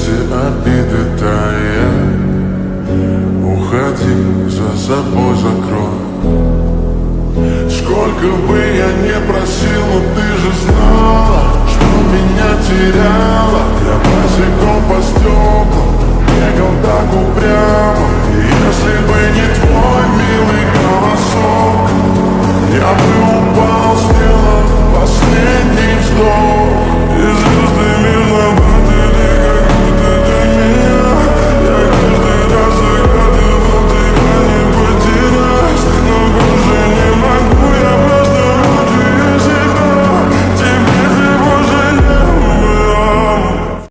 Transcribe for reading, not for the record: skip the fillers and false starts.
все обиды тая. Уходи, за собой закрой. Сколько бы я не просил, но ты же знала, что меня теряла. Я